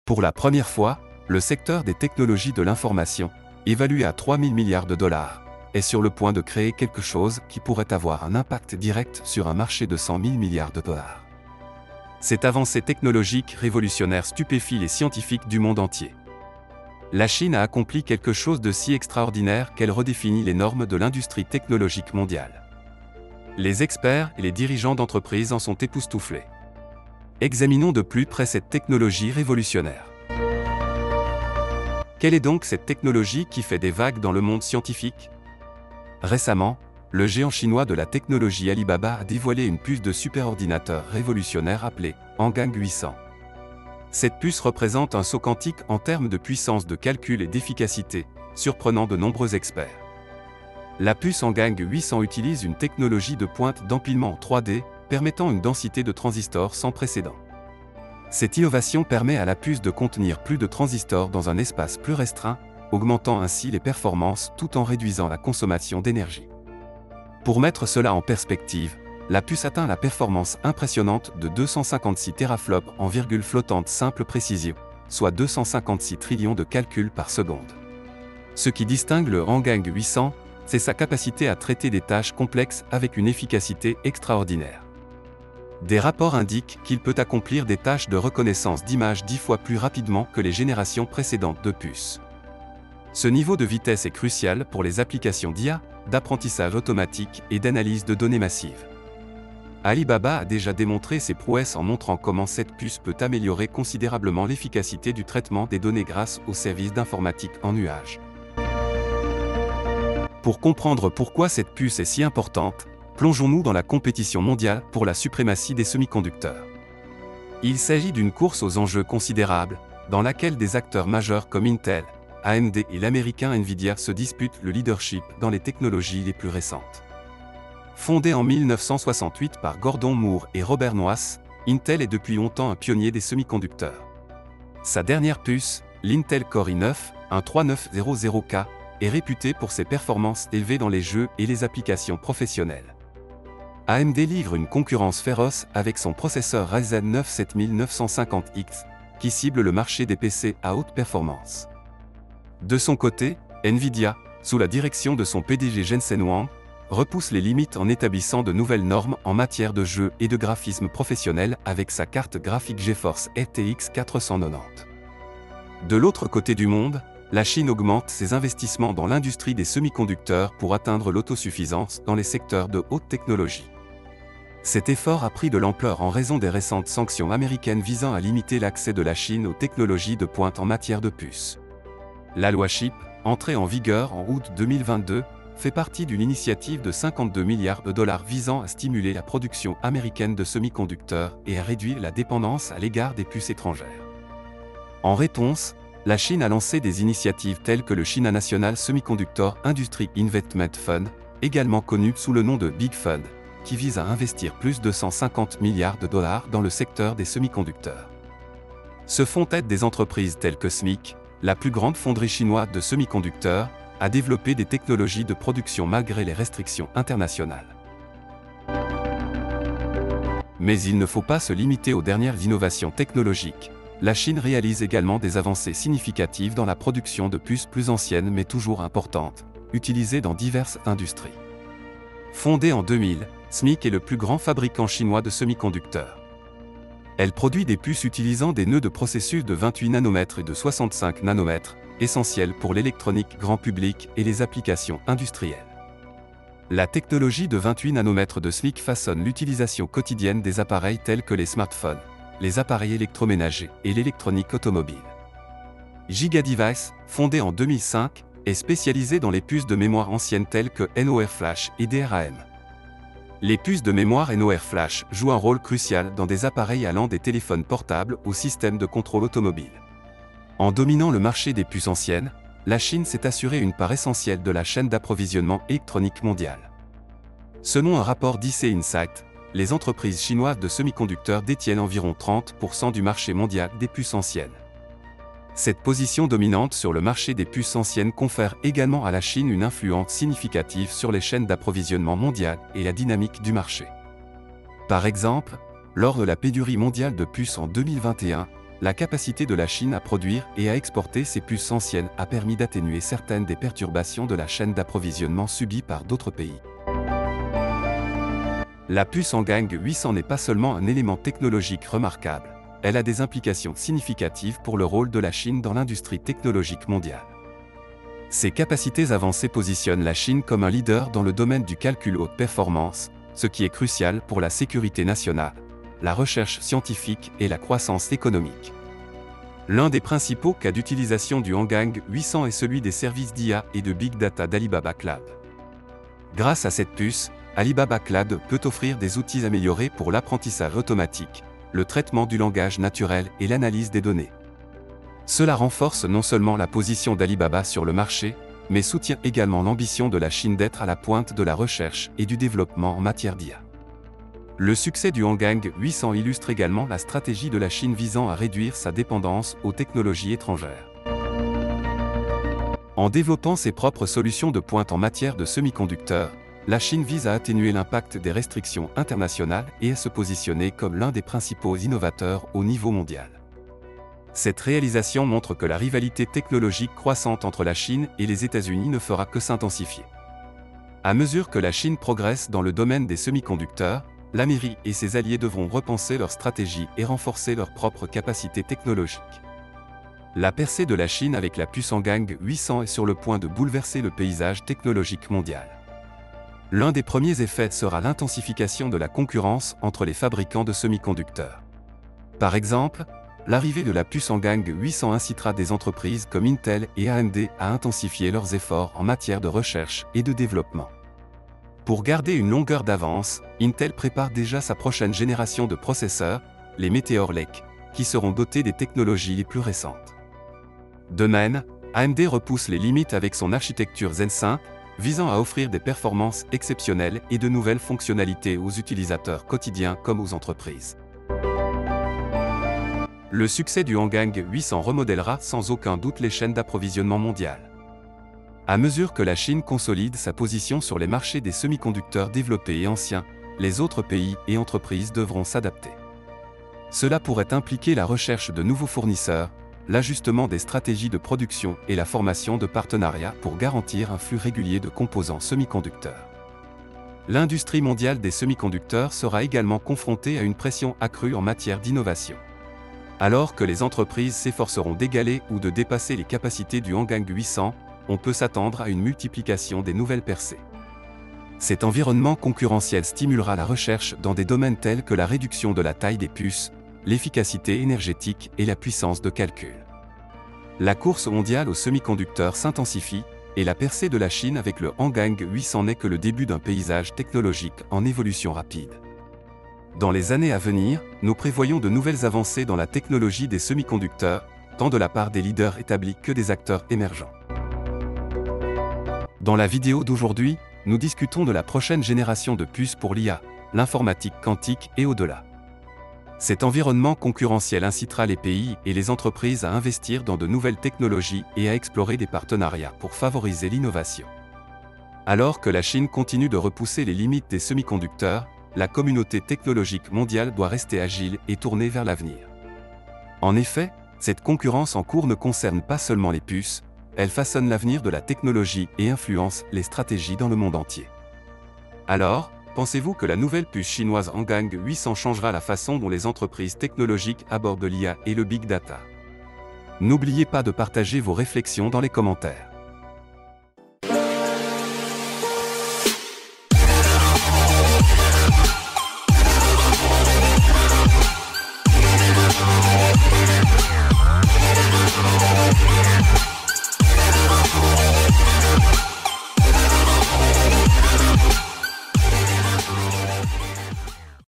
Pour la première fois, le secteur des technologies de l'information, évalué à 3 000 milliards de dollars, est sur le point de créer quelque chose qui pourrait avoir un impact direct sur un marché de 100 000 milliards de dollars. Cette avancée technologique révolutionnaire stupéfie les scientifiques du monde entier. La Chine a accompli quelque chose de si extraordinaire qu'elle redéfinit les normes de l'industrie technologique mondiale. Les experts et les dirigeants d'entreprises en sont époustouflés. Examinons de plus près cette technologie révolutionnaire. Quelle est donc cette technologie qui fait des vagues dans le monde scientifique? Récemment, le géant chinois de la technologie Alibaba a dévoilé une puce de superordinateur révolutionnaire appelée Hangang 800. Cette puce représente un saut quantique en termes de puissance de calcul et d'efficacité, surprenant de nombreux experts. La puce Hangang 800 utilise une technologie de pointe d'empilement en 3D, permettant une densité de transistors sans précédent. Cette innovation permet à la puce de contenir plus de transistors dans un espace plus restreint, augmentant ainsi les performances tout en réduisant la consommation d'énergie. Pour mettre cela en perspective, la puce atteint la performance impressionnante de 256 teraflops en virgule flottante simple précision, soit 256 trillions de calculs par seconde. Ce qui distingue le Hangang 800, c'est sa capacité à traiter des tâches complexes avec une efficacité extraordinaire. Des rapports indiquent qu'il peut accomplir des tâches de reconnaissance d'images 10 fois plus rapidement que les générations précédentes de puces. Ce niveau de vitesse est crucial pour les applications d'IA, d'apprentissage automatique et d'analyse de données massives. Alibaba a déjà démontré ses prouesses en montrant comment cette puce peut améliorer considérablement l'efficacité du traitement des données grâce aux services d'informatique en nuage. Pour comprendre pourquoi cette puce est si importante, plongeons-nous dans la compétition mondiale pour la suprématie des semi-conducteurs. Il s'agit d'une course aux enjeux considérables, dans laquelle des acteurs majeurs comme Intel, AMD et l'américain Nvidia se disputent le leadership dans les technologies les plus récentes. Fondé en 1968 par Gordon Moore et Robert Noyce, Intel est depuis longtemps un pionnier des semi-conducteurs. Sa dernière puce, l'Intel Core i9, un 3900K, est réputée pour ses performances élevées dans les jeux et les applications professionnelles. AMD livre une concurrence féroce avec son processeur Ryzen 9 7950X, qui cible le marché des PC à haute performance. De son côté, Nvidia, sous la direction de son PDG Jensen Huang, repousse les limites en établissant de nouvelles normes en matière de jeux et de graphisme professionnel avec sa carte graphique GeForce RTX 490. De l'autre côté du monde, la Chine augmente ses investissements dans l'industrie des semi-conducteurs pour atteindre l'autosuffisance dans les secteurs de haute technologie. Cet effort a pris de l'ampleur en raison des récentes sanctions américaines visant à limiter l'accès de la Chine aux technologies de pointe en matière de puces. La loi CHIP, entrée en vigueur en août 2022, fait partie d'une initiative de 52 milliards de dollars visant à stimuler la production américaine de semi-conducteurs et à réduire la dépendance à l'égard des puces étrangères. En réponse, la Chine a lancé des initiatives telles que le China National Semiconductor Industry Investment Fund, également connu sous le nom de Big Fund, qui vise à investir plus de 150 milliards de dollars dans le secteur des semi-conducteurs. Ce fonds aide des entreprises telles que SMIC, la plus grande fonderie chinoise de semi-conducteurs, à développer des technologies de production malgré les restrictions internationales. Mais il ne faut pas se limiter aux dernières innovations technologiques. La Chine réalise également des avancées significatives dans la production de puces plus anciennes mais toujours importantes, utilisées dans diverses industries. Fondée en 2000, SMIC est le plus grand fabricant chinois de semi-conducteurs. Elle produit des puces utilisant des nœuds de processus de 28 nanomètres et de 65 nanomètres, essentiels pour l'électronique grand public et les applications industrielles. La technologie de 28 nanomètres de SMIC façonne l'utilisation quotidienne des appareils tels que les smartphones, les appareils électroménagers et l'électronique automobile. Gigadevice, fondée en 2005, est spécialisée dans les puces de mémoire anciennes telles que NOR Flash et DRAM. Les puces de mémoire NOR Flash jouent un rôle crucial dans des appareils allant des téléphones portables aux systèmes de contrôle automobile. En dominant le marché des puces anciennes, la Chine s'est assurée une part essentielle de la chaîne d'approvisionnement électronique mondiale. Selon un rapport d'IC Insight, les entreprises chinoises de semi-conducteurs détiennent environ 30% du marché mondial des puces anciennes. Cette position dominante sur le marché des puces anciennes confère également à la Chine une influence significative sur les chaînes d'approvisionnement mondiales et la dynamique du marché. Par exemple, lors de la pénurie mondiale de puces en 2021, la capacité de la Chine à produire et à exporter ses puces anciennes a permis d'atténuer certaines des perturbations de la chaîne d'approvisionnement subies par d'autres pays. La puce Honggang 800 n'est pas seulement un élément technologique remarquable, elle a des implications significatives pour le rôle de la Chine dans l'industrie technologique mondiale. Ses capacités avancées positionnent la Chine comme un leader dans le domaine du calcul haute performance, ce qui est crucial pour la sécurité nationale, la recherche scientifique et la croissance économique. L'un des principaux cas d'utilisation du Honggang 800 est celui des services d'IA et de Big Data d'Alibaba Cloud. Grâce à cette puce, Alibaba Cloud peut offrir des outils améliorés pour l'apprentissage automatique, le traitement du langage naturel et l'analyse des données. Cela renforce non seulement la position d'Alibaba sur le marché, mais soutient également l'ambition de la Chine d'être à la pointe de la recherche et du développement en matière d'IA. Le succès du Honggang 800 illustre également la stratégie de la Chine visant à réduire sa dépendance aux technologies étrangères. En développant ses propres solutions de pointe en matière de semi-conducteurs, la Chine vise à atténuer l'impact des restrictions internationales et à se positionner comme l'un des principaux innovateurs au niveau mondial. Cette réalisation montre que la rivalité technologique croissante entre la Chine et les États-Unis ne fera que s'intensifier. À mesure que la Chine progresse dans le domaine des semi-conducteurs, l'Amérique et ses alliés devront repenser leur stratégie et renforcer leurs propres capacités technologiques. La percée de la Chine avec la puce Honggang 800 est sur le point de bouleverser le paysage technologique mondial. L'un des premiers effets sera l'intensification de la concurrence entre les fabricants de semi-conducteurs. Par exemple, l'arrivée de la puce Honggang 800 incitera des entreprises comme Intel et AMD à intensifier leurs efforts en matière de recherche et de développement. Pour garder une longueur d'avance, Intel prépare déjà sa prochaine génération de processeurs, les Meteor Lake, qui seront dotés des technologies les plus récentes. De même, AMD repousse les limites avec son architecture Zen 5, visant à offrir des performances exceptionnelles et de nouvelles fonctionnalités aux utilisateurs quotidiens comme aux entreprises. Le succès du Honggang 800 remodèlera sans aucun doute les chaînes d'approvisionnement mondiales. À mesure que la Chine consolide sa position sur les marchés des semi-conducteurs développés et anciens, les autres pays et entreprises devront s'adapter. Cela pourrait impliquer la recherche de nouveaux fournisseurs, l'ajustement des stratégies de production et la formation de partenariats pour garantir un flux régulier de composants semi-conducteurs. L'industrie mondiale des semi-conducteurs sera également confrontée à une pression accrue en matière d'innovation. Alors que les entreprises s'efforceront d'égaler ou de dépasser les capacités du Honggang 800, on peut s'attendre à une multiplication des nouvelles percées. Cet environnement concurrentiel stimulera la recherche dans des domaines tels que la réduction de la taille des puces, l'efficacité énergétique et la puissance de calcul. La course mondiale aux semi-conducteurs s'intensifie, et la percée de la Chine avec le Honggang 800 n'est que le début d'un paysage technologique en évolution rapide. Dans les années à venir, nous prévoyons de nouvelles avancées dans la technologie des semi-conducteurs, tant de la part des leaders établis que des acteurs émergents. Dans la vidéo d'aujourd'hui, nous discutons de la prochaine génération de puces pour l'IA, l'informatique quantique et au-delà. Cet environnement concurrentiel incitera les pays et les entreprises à investir dans de nouvelles technologies et à explorer des partenariats pour favoriser l'innovation. Alors que la Chine continue de repousser les limites des semi-conducteurs, la communauté technologique mondiale doit rester agile et tournée vers l'avenir. En effet, cette concurrence en cours ne concerne pas seulement les puces, elle façonne l'avenir de la technologie et influence les stratégies dans le monde entier. Alors, pensez-vous que la nouvelle puce chinoise Honggang 800 changera la façon dont les entreprises technologiques abordent l'IA et le Big Data? N'oubliez pas de partager vos réflexions dans les commentaires.